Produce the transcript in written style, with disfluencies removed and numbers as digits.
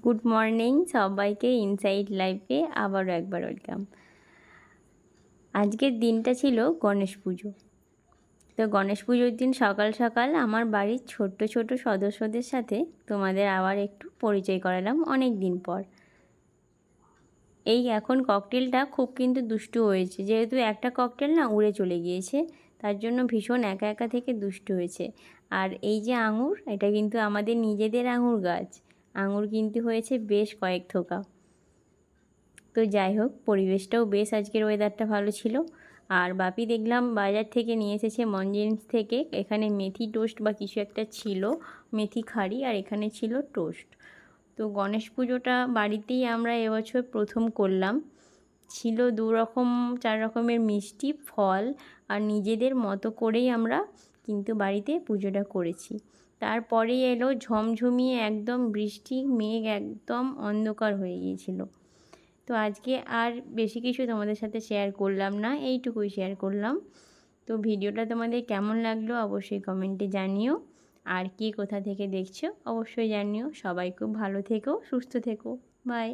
Good morning সবাইকে, inside লাইফে আবারও একবার ওয়েলকাম। আজকের দিনটা ছিল গণেশ পুজো। তো গণেশ পুজোর দিন সকাল সকাল আমার বাড়ির ছোট্ট ছোট সদস্যদের সাথে তোমাদের আবার একটু পরিচয় করালাম অনেক দিন পর। এই এখন ককটেলটা খুব কিন্তু দুষ্টু হয়েছে, যেহেতু একটা ককটেল না উড়ে চলে গিয়েছে, তার জন্য ভীষণ একা একা থেকে দুষ্টু হয়েছে। আর এই যে আঙুর, এটা কিন্তু আমাদের নিজেদের আঙুর গাছ, আঙুর কিন্তু হয়েছে বেশ কয়েক থোকা। তো যাই হোক, পরিবেশটাও বেশ, আজকের ওয়েদারটা ভালো ছিল। আর বাপি দেখলাম বাজার থেকে নিয়ে এসেছে মঞ্জেন্স থেকে, এখানে মেথি টোস্ট বা কিছু একটা ছিল, মেথি খাড়ি, আর এখানে ছিল টোস্ট। তো গণেশ পুজোটা বাড়িতেই আমরা এবছর প্রথম করলাম। ছিল 4 রকমের মিষ্টি, ফল, আর নিজেদের মতো করেই আমরা কিন্তু বাড়িতে পুজোটা করেছি। তারপরেই এলো ঝমঝমিয়ে একদম বৃষ্টি, মেঘ একদম অন্ধকার হয়ে গিয়েছিল। তো আজকে আর বেশি কিছু তোমাদের সাথে শেয়ার করলাম না, এইটুকুই শেয়ার করলাম। তো ভিডিওটা তোমাদের কেমন লাগলো অবশ্যই কমেন্টে জানিও, আর কে কোথা থেকে দেখছো অবশ্যই জানিও। সবাই খুব ভালো থেকো, সুস্থ থেকো, বাই।